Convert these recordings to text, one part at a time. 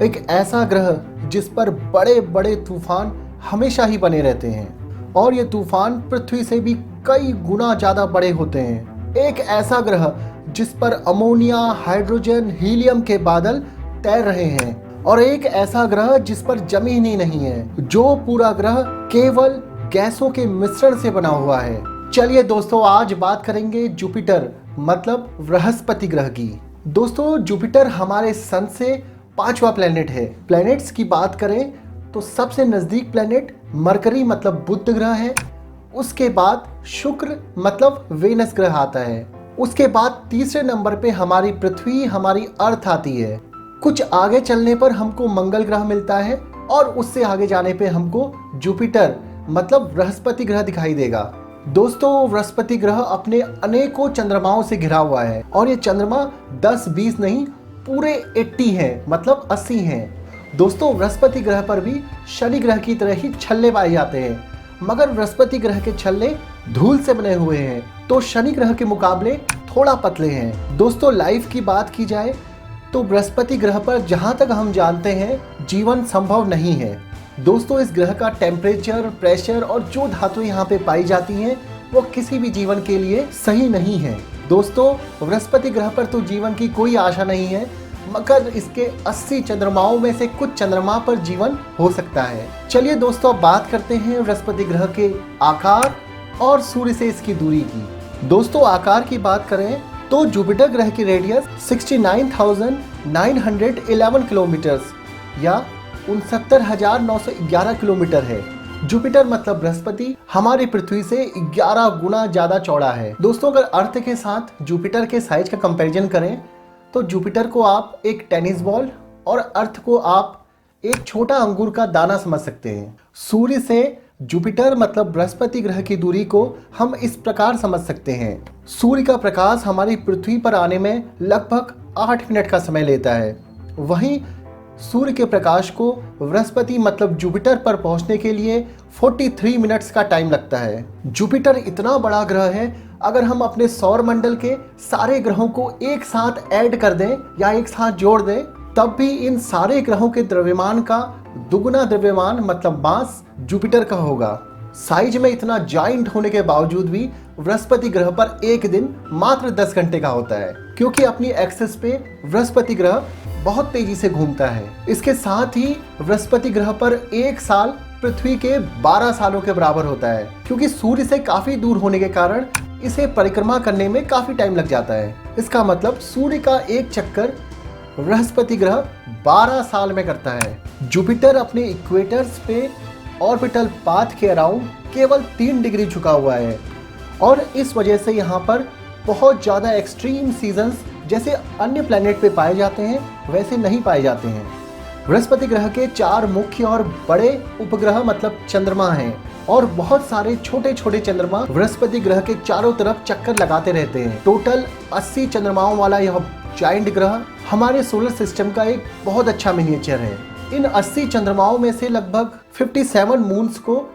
एक ऐसा ग्रह जिस पर बड़े बड़े तूफान हमेशा ही बने रहते हैं और ये तूफान पृथ्वी से भी कई गुना ज्यादा बड़े होते हैं। एक ऐसा ग्रह जिस पर अमोनिया, हाइड्रोजन, हीलियम के बादल तैर रहे हैं और एक ऐसा ग्रह जिस पर जमीन ही नहीं है, जो पूरा ग्रह केवल गैसों के मिश्रण से बना हुआ है। चलिए दोस्तों, आज बात करेंगे जुपिटर मतलब बृहस्पति ग्रह की। दोस्तों, जुपिटर हमारे सन से 5वां प्लेनेट है। प्लेनेट्स की बात करें तो सबसे नजदीक प्लेनेट मरकरी मतलब बुध ग्रह है। उसके बाद शुक्र मतलब वेनस ग्रह आता है। उसके बाद तीसरे नंबर पे हमारी पृथ्वी, हमारी अर्थ आती है। कुछ आगे चलने पर हमको मंगल ग्रह मिलता है और उससे आगे जाने पे हमको जुपिटर मतलब बृहस्पति ग्रह दिखाई देगा। दोस्तों, बृहस्पति ग्रह अपने अनेकों चंद्रमाओं से घिरा हुआ है और ये चंद्रमा 10-20 नहीं, पूरे 80 हैं मतलब 80 हैं। दोस्तों, बृहस्पति ग्रह पर भी शनि ग्रह की तरह ही छल्ले पाए जाते हैं, मगर बृहस्पति ग्रह के छल्ले धूल से बने हुए हैं तो शनि ग्रह के मुकाबले थोड़ा पतले हैं। दोस्तों, लाइफ की बात की जाए तो बृहस्पति ग्रह पर जहां तक हम जानते हैं जीवन संभव नहीं है। दोस्तों, इस ग्रह का टेम्परेचर, प्रेशर और जो धातु यहाँ पे पाई जाती हैं वो किसी भी जीवन के लिए सही नहीं है। दोस्तों, बृहस्पति ग्रह पर तो जीवन की कोई आशा नहीं है, मगर इसके 80 चंद्रमाओं में से कुछ चंद्रमा पर जीवन हो सकता है। चलिए दोस्तों, अब बात करते हैं बृहस्पति ग्रह के आकार और सूर्य से इसकी दूरी की। दोस्तों, आकार की बात करें तो जुपिटर ग्रह की रेडियस 69,911 किलोमीटर या 69,911 किलोमीटर है। जुपिटर मतलब बृहस्पति हमारी पृथ्वी से 11 गुना ज्यादा चौड़ा है। दोस्तों, अगर अर्थ के साथ जुपिटर के साइज का कंपैरिजन करें तो जुपिटर को आप एक टेनिस बॉल और अर्थ को आप एक छोटा अंगूर का दाना समझ सकते हैं। सूर्य से जुपिटर मतलब बृहस्पति ग्रह की दूरी को हम इस प्रकार समझ सकते हैं। सूर्य का प्रकाश हमारी पृथ्वी पर आने में लगभग 8 मिनट का समय लेता है। वहीं सूर्य के प्रकाश को बृहस्पति मतलब जुपिटर पर पहुंचने के लिए 43 मिनट्स का टाइम लगता है। जुपिटर इतना बड़ा ग्रह है, अगर हम अपने सौर मंडल के सारे ग्रहों को एक साथ ऐड कर दें या एक साथ जोड़ दें, तब भी इन सारे ग्रहों के द्रव्यमान का दुगुना द्रव्यमान मतलब मास जुपिटर का होगा। साइज में इतना जाइंट होने के बावजूद भी बृहस्पति ग्रह पर एक दिन मात्र 10 घंटे का होता है, क्योंकि अपनी एक्सिस पे बृहस्पति ग्रह बहुत तेजी से घूमता है। इसके साथ ही बृहस्पति ग्रह पर एक साल पृथ्वी के 12 सालों के बराबर होता है, क्योंकि सूर्य से काफी दूर होने के कारण इसे परिक्रमा करने में काफी टाइम लग जाता है। इसका मतलब सूर्य का एक चक्कर बृहस्पति ग्रह 12 साल में करता है। जुपिटर अपने इक्वेटर्स पे ऑर्बिटल पाथ के अराउंड केवल 3 डिग्री झुका हुआ है और इस वजह से यहाँ पर बहुत ज़्यादा एक्सट्रीम सीजन्स जैसे अन्य प्लैनेट पे पाए जाते हैं वैसे नहीं पाए जाते हैं। बृहस्पति ग्रह के 4 मुख्य और बड़े उपग्रह मतलब चंद्रमा हैं और बहुत सारे छोटे छोटे चंद्रमा बृहस्पति ग्रह के चारों तरफ चक्कर लगाते रहते हैं। टोटल 80 चंद्रमाओं वाला यह जायंट ग्रह हमारे सोलर सिस्टम का एक बहुत अच्छा मिनिएचर है। इन 80 चंद्रमाओं में से लगभग 57 मून्स को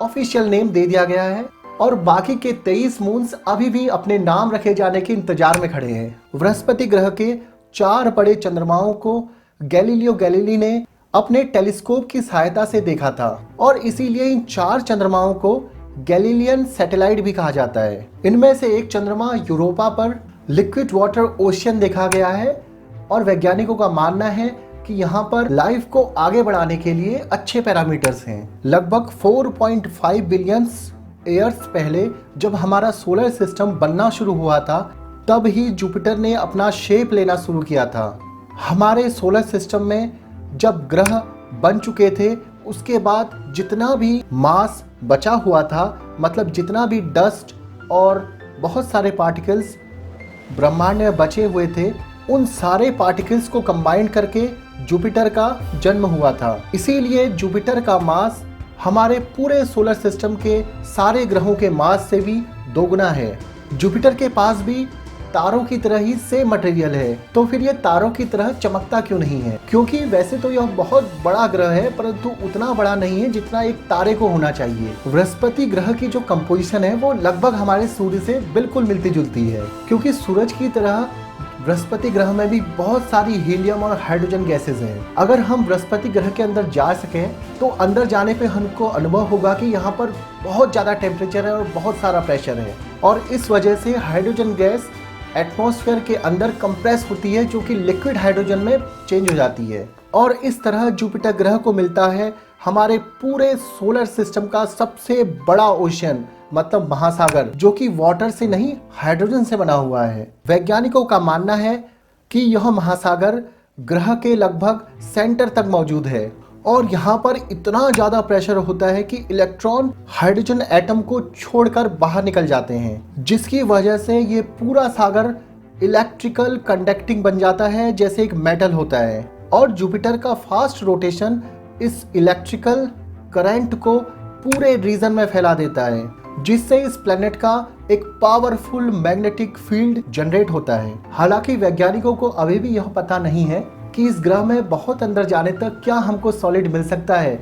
ऑफिशियल नेम दे दिया गया है और बाकी के 23 मून्स अभी भी अपने नाम रखे जाने के इंतजार में खड़े हैं। बृहस्पति ग्रह के 4 बड़े चंद्रमाओं को गैलीलियो गैलीली ने अपने टेलीस्कोप की सहायता से देखा था और इसीलिए इन 4 चंद्रमाओं को गैलीलियन सैटेलाइट भी कहा जाता है। इनमें से एक चंद्रमा यूरोपा पर लिक्विड वाटर ओशियन देखा गया है और वैज्ञानिकों का मानना है कि यहाँ पर लाइफ को आगे बढ़ाने के लिए अच्छे पैरामीटर्स हैं। लगभग 4.5 बिलियन ईयर्स पहले जब हमारा सोलर सिस्टम बनना शुरू हुआ था, तब ही जुपिटर ने अपना शेप लेना शुरू किया था। हमारे सोलर सिस्टम में जब ग्रह बन चुके थे, उसके बाद जितना भी मास बचा हुआ था, मतलब जितना भी डस्ट और बहुत सारे पार्टिकल्स ब्रह्मांड में बचे हुए थे, उन सारे पार्टिकल्स को कंबाइन करके जुपिटर का जन्म हुआ था। इसीलिए जुपिटर का मास हमारे पूरे सोलर सिस्टम के सारे ग्रहों के मास से भी दोगुना है। जुपिटर के पास भी तारों की तरह ही सेम मटेरियल है, तो फिर ये तारों की तरह चमकता क्यों नहीं है? क्योंकि वैसे तो यह बहुत बड़ा ग्रह है, परंतु उतना बड़ा नहीं है जितना एक तारे को होना चाहिए। बृहस्पति ग्रह की जो कंपोजिशन है वो लगभग हमारे सूर्य से बिल्कुल मिलती जुलती है, क्योंकि सूरज की तरह बृहस्पति ग्रह में भी बहुत सारी हीलियम और हाइड्रोजन गैसेज हैं। अगर हम बृहस्पति ग्रह के अंदर जा सकें तो अंदर जाने पे हमको अनुभव होगा कि यहाँ पर बहुत ज़्यादा टेम्परेचर है और बहुत सारा प्रेशर है, और इस वजह से हाइड्रोजन गैस एटमॉस्फेयर के अंदर कंप्रेस होती है, जो कि लिक्विड हाइड्रोजन में चेंज हो जाती है। और इस तरह जुपिटर ग्रह को मिलता है हमारे पूरे सोलर सिस्टम का सबसे बड़ा ओशन, मतलब महासागर, जो कि वाटर से नहीं हाइड्रोजन से बना हुआ है। वैज्ञानिकों का मानना है कि यह महासागर ग्रह के लगभग सेंटर तक मौजूद है, और यहाँ पर इतना ज़्यादा प्रेशर होता है कि इलेक्ट्रॉन हाइड्रोजन एटम को छोड़कर बाहर निकल जाते हैं, जिसकी वजह से ये पूरा सागर इलेक्ट्रिकल कंडक्टिंग बन जाता है, जैसे एक मेटल होता है। और जुपिटर का फास्ट रोटेशन इस इलेक्ट्रिकल करंट को पूरे रीजन में फैला देता है, जिससे इस प्लेनेट का एक पावरफुल मैग्नेटिक फील्ड जनरेट होता है। हालांकि वैज्ञानिकों को अभी भी यह पता नहीं है कि इस ग्रह में बहुत अंदर जाने तक क्या हमको सॉलिड मिल सकता है,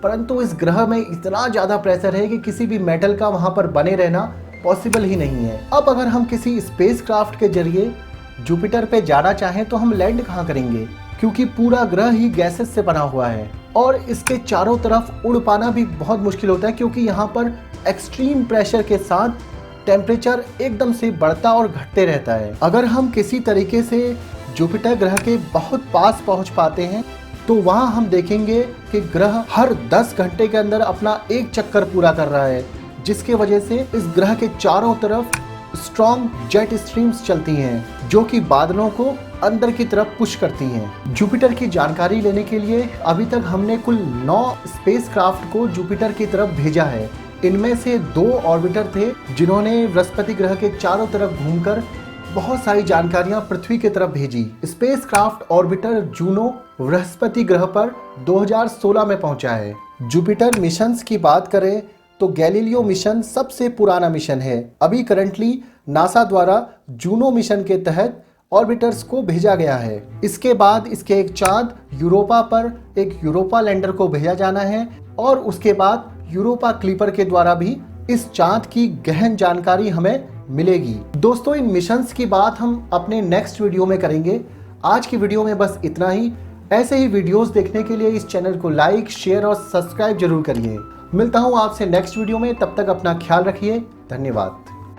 परंतु इस ग्रह में इतना ज़्यादा प्रेशर है कि किसी भी मेटल का वहाँ पर बने रहना पॉसिबल ही नहीं है। अब अगर हम किसी स्पेस क्राफ्ट के जरिए जुपिटर पे जाना चाहें तो हम लैंड कहाँ करेंगे, क्योंकि पूरा ग्रह ही गैसेस से बना हुआ है, और इसके चारों तरफ उड़ पाना भी बहुत मुश्किल होता है, क्योंकि यहाँ पर एक्सट्रीम प्रेशर के साथ टेम्परेचर एकदम से बढ़ता और घटते रहता है। अगर हम किसी तरीके से जुपिटर ग्रह के बहुत पास पहुंच पाते हैं तो वहां हम देखेंगे कि ग्रह हर 10 घंटे के अंदर अपना एक चक्कर पूरा कर रहा है, जिसके वजह से इस ग्रह के चारों तरफ स्ट्रॉन्ग जेट स्ट्रीम्स चलती हैं, जो कि बादलों को अंदर की तरफ पुश करती हैं। जुपिटर की जानकारी लेने के लिए अभी तक हमने कुल 9 स्पेसक्राफ्ट को जुपिटर की तरफ भेजा है। इनमें से 2 ऑर्बिटर थे जिन्होंने बृहस्पति ग्रह के चारों तरफ घूमकर बहुत सारी जानकारियां पृथ्वी की तरफ भेजी। स्पेसक्राफ्ट ऑर्बिटर जूनो बृहस्पति ग्रह पर 2016 में पहुंचा है। जुपिटर मिशंस की बात करें तो गैलीलियो मिशन सबसे पुराना मिशन है। अभी करंटली नासा द्वारा जूनो मिशन के तहत ऑर्बिटर्स को भेजा गया है। इसके बाद इसके एक चांद यूरोपा पर एक यूरोपा लैंडर को भेजा जाना है, और उसके बाद यूरोपा क्लिपर के द्वारा भी इस चांद की गहन जानकारी हमें मिलेगी। दोस्तों, इन मिशंस की बात हम अपने नेक्स्ट वीडियो में करेंगे। आज की वीडियो में बस इतना ही। ऐसे ही वीडियोस देखने के लिए इस चैनल को लाइक, शेयर और सब्सक्राइब जरूर करिए। मिलता हूं आपसे नेक्स्ट वीडियो में, तब तक अपना ख्याल रखिए। धन्यवाद।